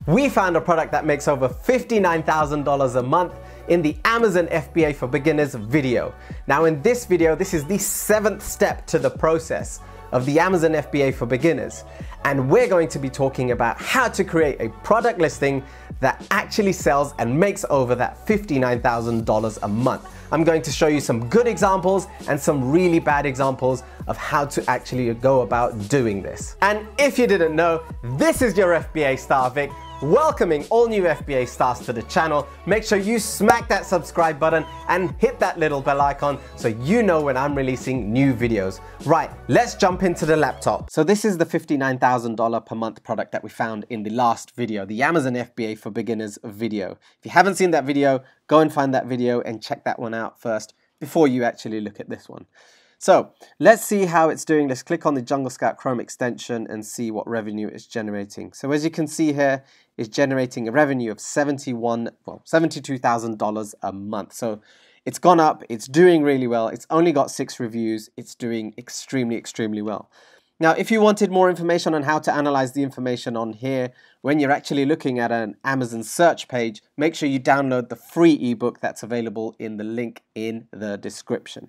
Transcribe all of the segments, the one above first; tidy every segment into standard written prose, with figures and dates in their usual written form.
We found a product that makes over $59,000 a month in the Amazon FBA for Beginners video. Now in this video, this is the 7th step to the process of the Amazon FBA for Beginners. And we're going to be talking about how to create a product listing that actually sells and makes over that $59,000 a month. I'm going to show you some good examples and some really bad examples of how to actually go about doing this. And if you didn't know, this is your FBA star Vic, welcoming all new FBA stars to the channel. Make sure you smack that subscribe button and hit that little bell icon so you know when I'm releasing new videos. Right, let's jump into the laptop. So this is the $59,000 per month product that we found in the last video, the Amazon FBA for Beginners video. If you haven't seen that video, go and find that video and check that one out first before you actually look at this one. So let's see how it's doing. Let's click on the Jungle Scout Chrome extension and see what revenue it's generating. So as you can see here, it's generating a revenue of $72,000 a month. So it's gone up, it's doing really well. It's only got 6 reviews. It's doing extremely well. Now, if you wanted more information on how to analyze the information on here, when you're actually looking at an Amazon search page, make sure you download the free ebook that's available in the link in the description.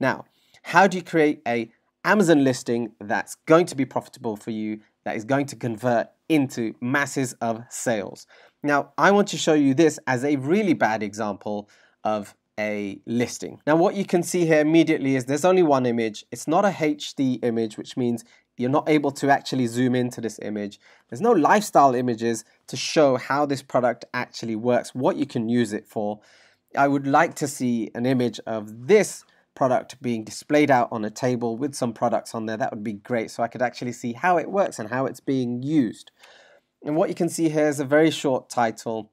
Now, how do you create an Amazon listing that's going to be profitable for you, that is going to convert into masses of sales? Now, I want to show you this as a really bad example of a listing. Now, what you can see here immediately is there's only one image. It's not a HD image, which means you're not able to actually zoom into this image. There's no lifestyle images to show how this product actually works, what you can use it for. I would like to see an image of this product being displayed out on a table with some products on there. That would be great, so I could actually see how it works and how it's being used. And what you can see here is a very short title.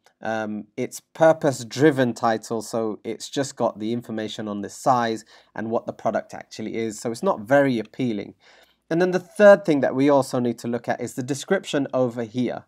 It's purpose-driven title, so it's just got the information on the size and what the product actually is, so it's not very appealing. And then the third thing that we also need to look at is the description over here.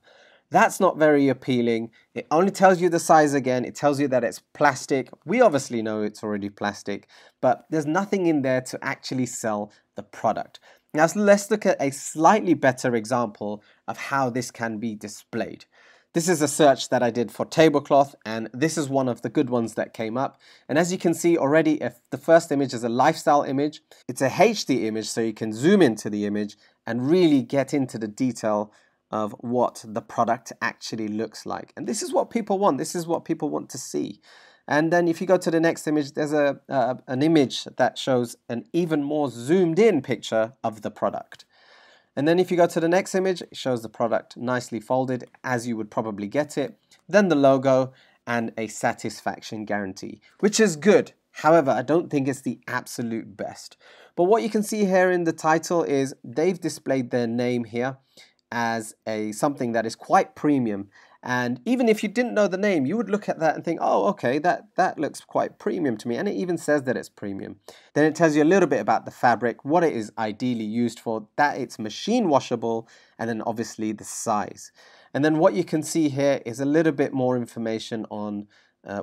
That's not very appealing. It only tells you the size again. It tells you that it's plastic. We obviously know it's already plastic, but there's nothing in there to actually sell the product. Now let's look at a slightly better example of how this can be displayed. This is a search that I did for tablecloth, and this is one of the good ones that came up. And as you can see already, if the first image is a lifestyle image, it's a HD image, so you can zoom into the image and really get into the detail of what the product actually looks like. And this is what people want. This is what people want to see. And then if you go to the next image, there's an image that shows an even more zoomed in picture of the product. And then if you go to the next image, it shows the product nicely folded as you would probably get it. Then the logo and a satisfaction guarantee, which is good. However, I don't think it's the absolute best. But what you can see here in the title is they've displayed their name here as something that is quite premium. And even if you didn't know the name, you would look at that and think, oh, okay, that looks quite premium to me. And it even says that it's premium. Then it tells you a little bit about the fabric, what it is ideally used for, that it's machine washable, and then obviously the size. And then what you can see here is a little bit more information on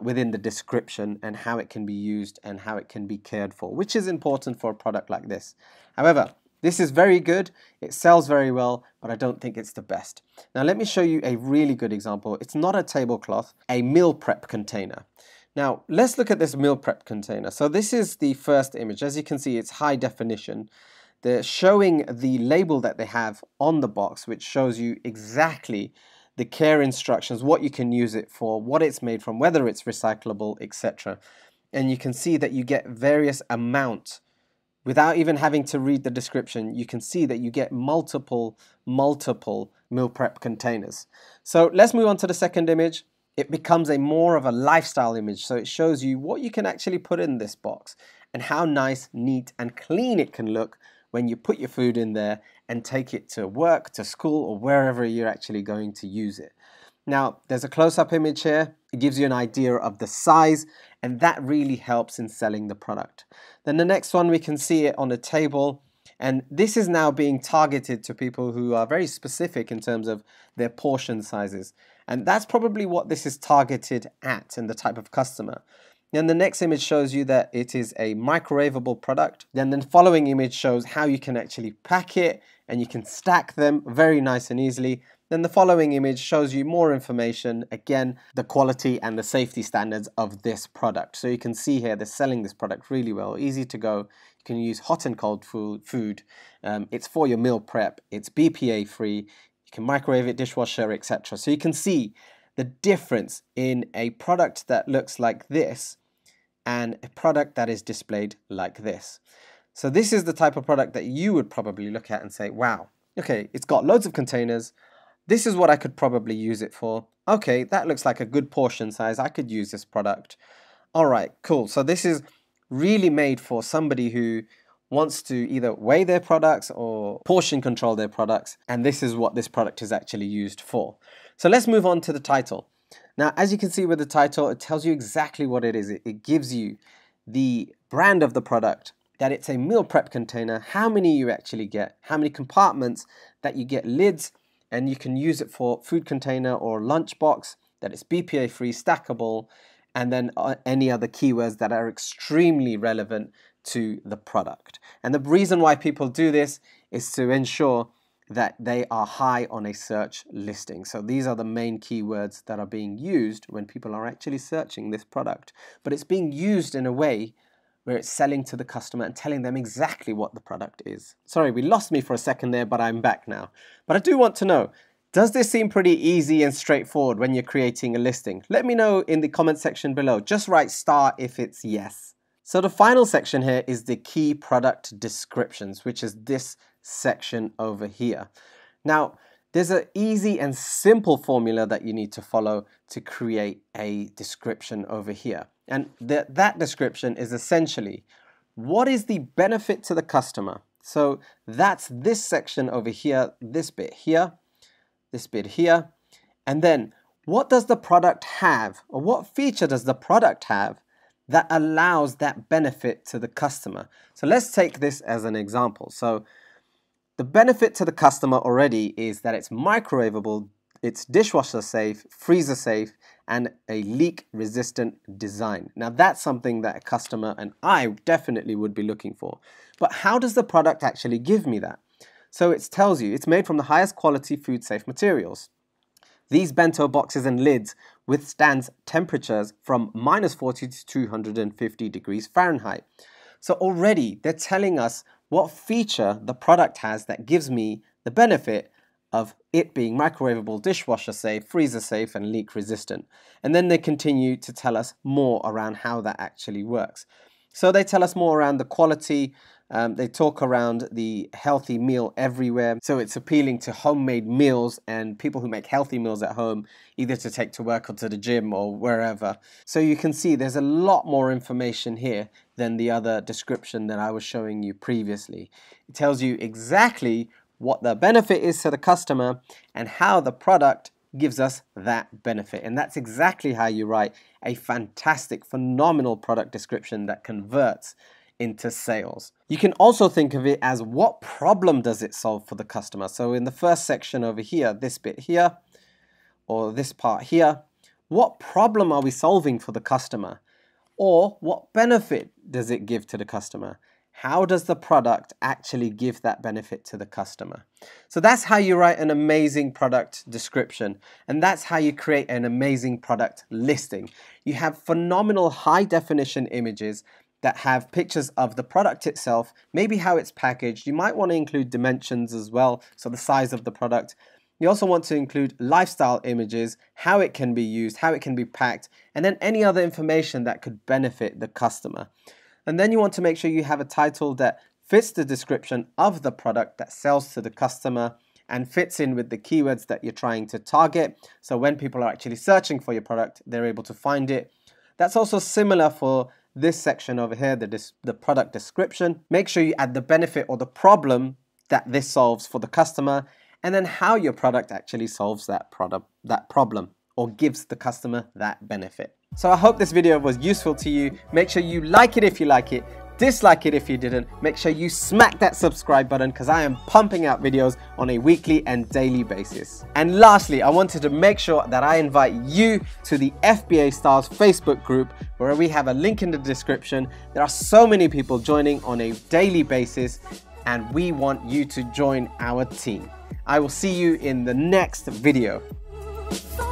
within the description and how it can be used and how it can be cared for, which is important for a product like this. However, this is very good, it sells very well, but I don't think it's the best. Now let me show you a really good example. It's not a tablecloth, a meal prep container. Now let's look at this meal prep container. So this is the first image. As you can see, it's high definition. They're showing the label that they have on the box, which shows you exactly the care instructions, what you can use it for, what it's made from, whether it's recyclable, etc. And you can see that you get various amounts. Without even having to read the description, you can see that you get multiple meal prep containers. So let's move on to the second image. It becomes more of a lifestyle image. So it shows you what you can actually put in this box and how nice, neat, and clean it can look when you put your food in there and take it to work, to school, or wherever you're actually going to use it. Now, there's a close-up image here. It gives you an idea of the size, and that really helps in selling the product. Then the next one, we can see it on a table, and this is now being targeted to people who are very specific in terms of their portion sizes. And that's probably what this is targeted at and the type of customer. Then the next image shows you that it is a microwavable product. Then the following image shows how you can actually pack it and you can stack them very nice and easily. Then the following image shows you more information, again, the quality and the safety standards of this product. So you can see here they're selling this product really well, easy to go. You can use hot and cold food. It's for your meal prep. It's BPA free. You can microwave it, dishwasher, etc. So you can see the difference in a product that looks like this and a product that is displayed like this. So this is the type of product that you would probably look at and say, wow, okay, it's got loads of containers. This is what I could probably use it for. Okay, that looks like a good portion size. I could use this product. All right, cool. So this is really made for somebody who wants to either weigh their products or portion control their products. And this is what this product is actually used for. So let's move on to the title. Now, as you can see with the title, it tells you exactly what it is. It gives you the brand of the product, that it's a meal prep container, how many you actually get, how many compartments, that you get lids, and you can use it for food container or lunchbox, that it's BPA free, stackable, and then any other keywords that are extremely relevant to the product. And the reason why people do this is to ensure that they are high on a search listing. So these are the main keywords that are being used when people are actually searching this product. But it's being used in a way where it's selling to the customer and telling them exactly what the product is. Sorry, we lost me for a second there, but I'm back now. But I do want to know, does this seem pretty easy and straightforward when you're creating a listing? Let me know in the comment section below. Just write star if it's yes. So the final section here is the key product descriptions, which is this section over here. Now, there's an easy and simple formula that you need to follow to create a description over here. And that description is essentially, what is the benefit to the customer? So that's this section over here, this bit here, this bit here. And then what does the product have, or what feature does the product have that allows that benefit to the customer? So let's take this as an example. So the benefit to the customer already is that it's microwavable, it's dishwasher safe, freezer safe, and a leak resistant design. Now that's something that a customer and I definitely would be looking for. But how does the product actually give me that? So it tells you it's made from the highest quality food safe materials. These bento boxes and lids withstands temperatures from -40 to 250 degrees Fahrenheit. So already they're telling us what feature the product has that gives me the benefit of it being microwavable, dishwasher safe, freezer safe, and leak resistant. And then they continue to tell us more around how that actually works. So they tell us more around the quality. They talk around the healthy meal everywhere. So it's appealing to homemade meals and people who make healthy meals at home, either to take to work or to the gym or wherever. So you can see there's a lot more information here than the other description that I was showing you previously. It tells you exactly what the benefit is to the customer and how the product gives us that benefit. And that's exactly how you write a fantastic, phenomenal product description that converts into sales. You can also think of it as what problem does it solve for the customer. So in the first section over here, this bit here, or this part here, what problem are we solving for the customer? Or what benefit does it give to the customer? How does the product actually give that benefit to the customer? So that's how you write an amazing product description, and that's how you create an amazing product listing. You have phenomenal high definition images that have pictures of the product itself, maybe how it's packaged. You might want to include dimensions as well, so the size of the product. You also want to include lifestyle images, how it can be used, how it can be packed, and then any other information that could benefit the customer. And then you want to make sure you have a title that fits the description of the product that sells to the customer and fits in with the keywords that you're trying to target. So when people are actually searching for your product, they're able to find it. That's also similar for this section over here, the product description. Make sure you add the benefit or the problem that this solves for the customer, and then how your product actually solves that problem or gives the customer that benefit. So I hope this video was useful to you. Make sure you like it if you like it, dislike it if you didn't. Make sure you smack that subscribe button because I am pumping out videos on a weekly and daily basis. And lastly, I wanted to make sure that I invite you to the FBA Stars Facebook group, where we have a link in the description. There are so many people joining on a daily basis, and we want you to join our team. I will see you in the next video. So